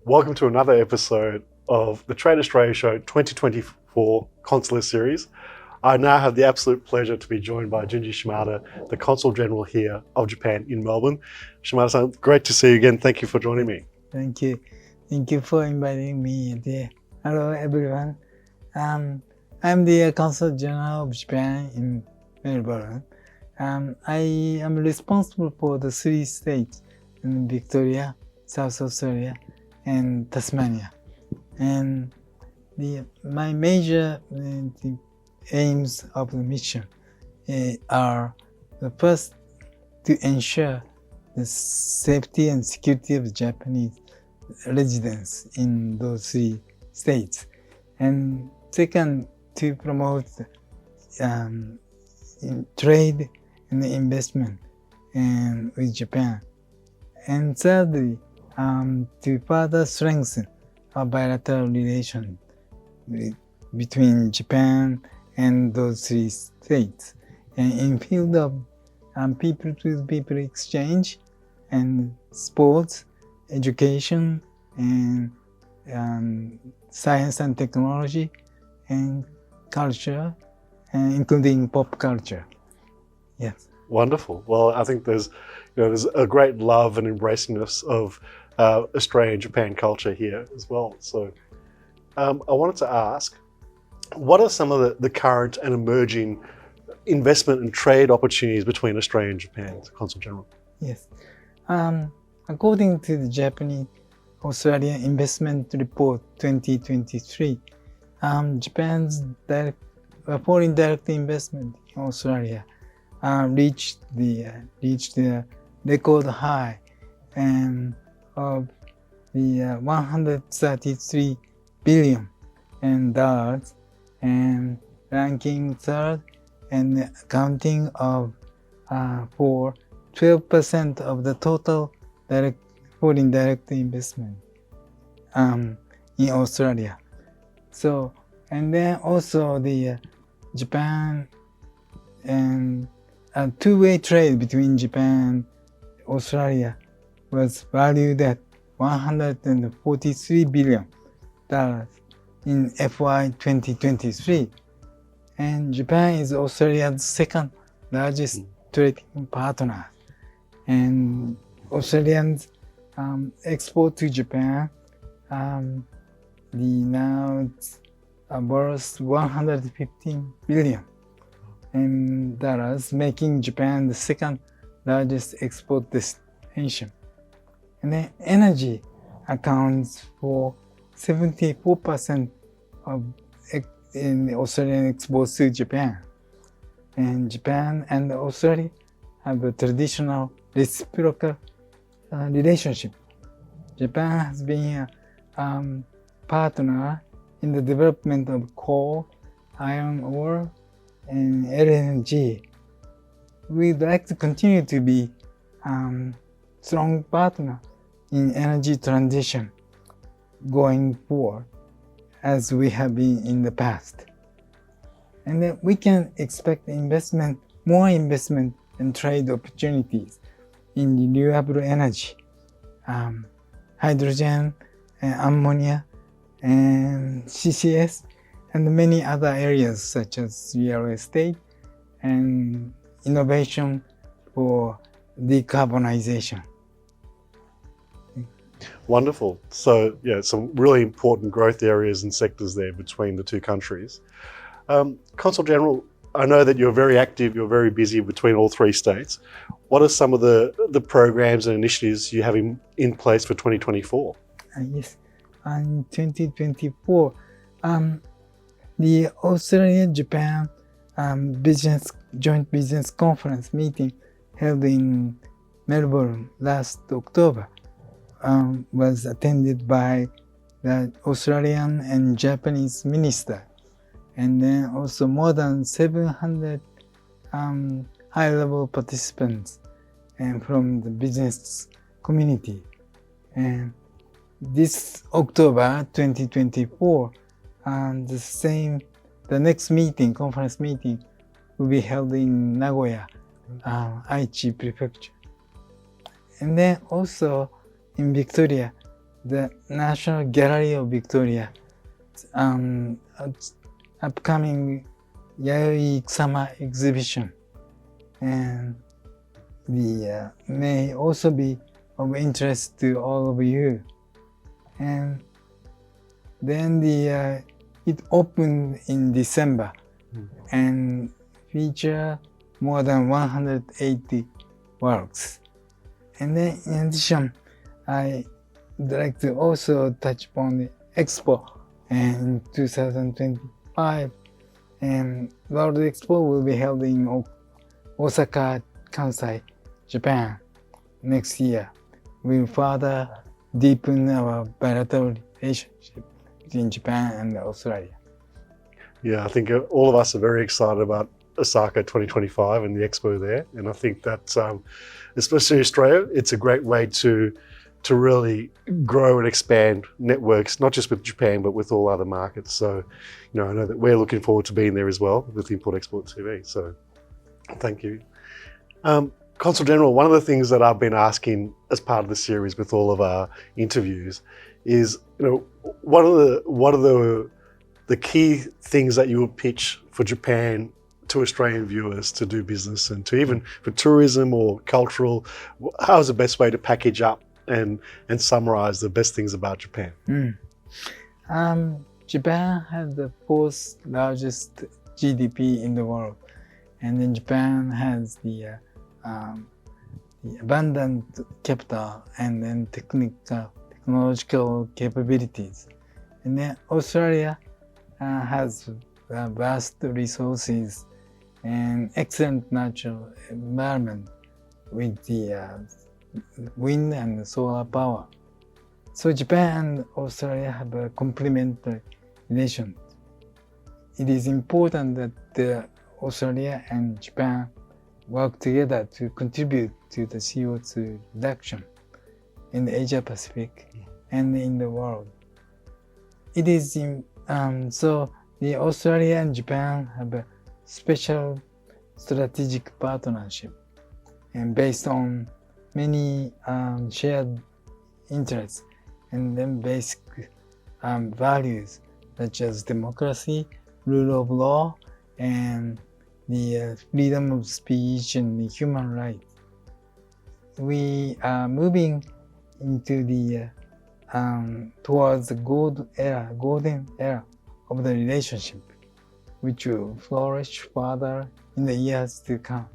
Welcome to another episode of the Trade Australia Show 2024 Consular Series. I now have the absolute pleasure to be joined by Jingi Shimata, the Consul General here of Japan in Melbourne. Shimata-san, great to see you again. Thank you for joining me. Thank you. Thank you for inviting me there. Hello, everyone. I'm the Consul General of Japan in Melbourne. I am responsible for the 3 states in Victoria, South Australia, and Tasmania. And my major aims of the mission are the first, to ensure the safety and security of Japanese residents in those 3 states. And second, to promote trade and investment with Japan. And thirdly, to further strengthen our bilateral relation between Japan and those 3 states. And in field of people-to-people exchange and sports, education, and science and technology, and culture, including pop culture. Yes. Wonderful. Well, I think there's a great love and embracingness of Australian Japan culture here as well. So I wanted to ask, what are some of the current and emerging investment and trade opportunities between Australia and Japan, Consul General? Yes. According to the Japanese Australian Investment Report 2023, Japan's foreign direct investment in Australia reached the record high of the $133 billion and ranking 3rd and accounting for 12% of the total foreign direct investment in Australia. So, and then also the Japan and two-way trade between Japan and Australia was valued at $143 billion in FY 2023. And Japan is Australia's 2nd largest trading partner. And Australians export to Japan, now it's worth $115 billion, making Japan the 2nd largest export destination. And then energy accounts for 74% of Australian exports to Japan. And Japan and Australia have a traditional reciprocal relationship. Japan has been a partner in the development of coal, iron ore, and LNG. We'd like to continue to be strong partner in energy transition going forward, as we have been in the past. And then we can expect more investment and trade opportunities in renewable energy, hydrogen, and ammonia, and CCS, and many other areas such as real estate and innovation for decarbonization. Wonderful. So, yeah, some really important growth areas and sectors there between the 2 countries. Consul General, I know that you're very active, you're very busy between all 3 states. What are some of the programs and initiatives you have in place for 2024? Yes, in 2024, the Australia-Japan joint business conference meeting held in Melbourne last October was attended by the Australian and Japanese minister, and then also more than 700 high-level participants from the business community. And this October 2024, the next conference meeting, will be held in Nagoya, Aichi Prefecture. And then also in Victoria, the National Gallery of Victoria, upcoming Yayoi Summer exhibition, and the may also be of interest to all of you. And then it opened in December and feature more than 180 works. And then in addition, I would like to also touch upon the Expo in 2025. And World Expo will be held in Osaka, Kansai, Japan next year. We'll further deepen our bilateral relationship between Japan and Australia. Yeah, I think all of us are very excited about Osaka 2025 and the expo there. And I think that, especially Australia, it's a great way to really grow and expand networks, not just with Japan, but with all other markets. So, I know that we're looking forward to being there as well with Import-Export TV. So thank you. Consul General, one of the things that I've been asking as part of the series with all of our interviews is, what are the key things that you would pitch for Japan to Australian viewers to do business, and to even for tourism or cultural? How's the best way to package up and summarize the best things about Japan? Japan has the fourth largest GDP in the world, and then Japan has the abundant capital and then technological capabilities. And then Australia has vast resources and excellent natural environment with the wind and solar power. So Japan and Australia have a complementary relation. It is important that Australia and Japan work together to contribute to the CO2 reduction in the Asia Pacific and in the world. It is so the Australia and Japan have a special strategic partnership, and based on many shared interests and then basic values such as democracy, rule of law, and the freedom of speech and the human rights. We are moving into the towards the golden era of the relationship, which will flourish further in the years to come.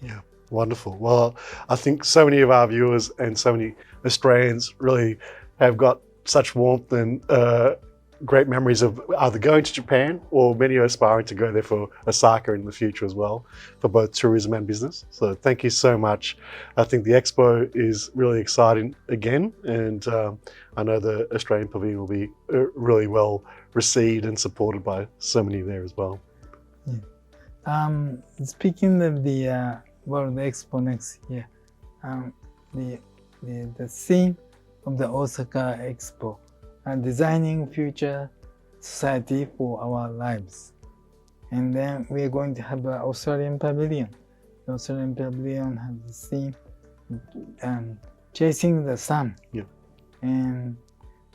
Yeah, wonderful. Well, I think so many of our viewers and so many Australians really have got such warmth and great memories of either going to Japan, or many are aspiring to go there for Osaka in the future as well, for both tourism and business. So thank you so much. I think the expo is really exciting again, and I know the Australian Pavilion will be really well received and supported by so many there as well. Yeah. Speaking of the World Expo next year, the theme of the Osaka Expo, designing future society for our lives. And then we are going to have an Australian Pavilion. The Australian Pavilion has the theme chasing the sun. Yeah. And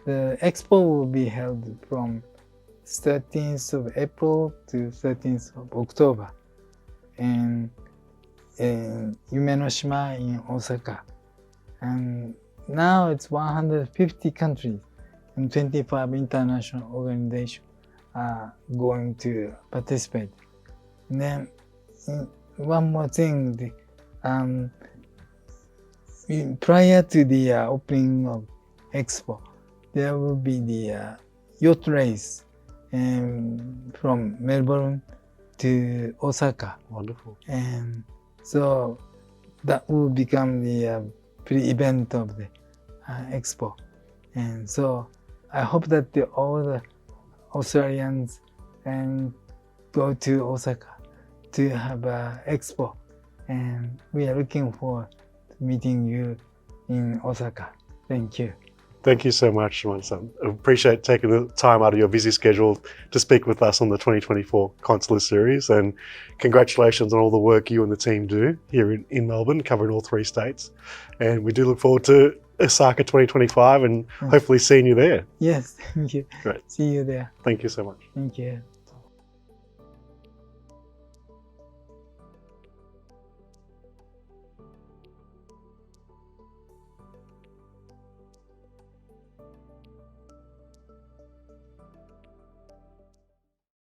the expo will be held from 13th of April to 13th of October in Umenoshima in Osaka. And now it's 150 countries and 25 international organizations are going to participate. And then one more thing, prior to the opening of Expo, there will be the yacht race from Melbourne to Osaka. Wonderful. And so that will become the pre-event of the Expo. And so I hope that all the Australians can go to Osaka to have an Expo. And we are looking forward to meeting you in Osaka. Thank you. Thank you so much, Shimada-san. I appreciate taking the time out of your busy schedule to speak with us on the 2024 Consular Series, and congratulations on all the work you and the team do here in Melbourne, covering all 3 states. And we do look forward to Osaka 2025 and hopefully seeing you there. Yes, thank you. Great. See you there. Thank you so much. Thank you.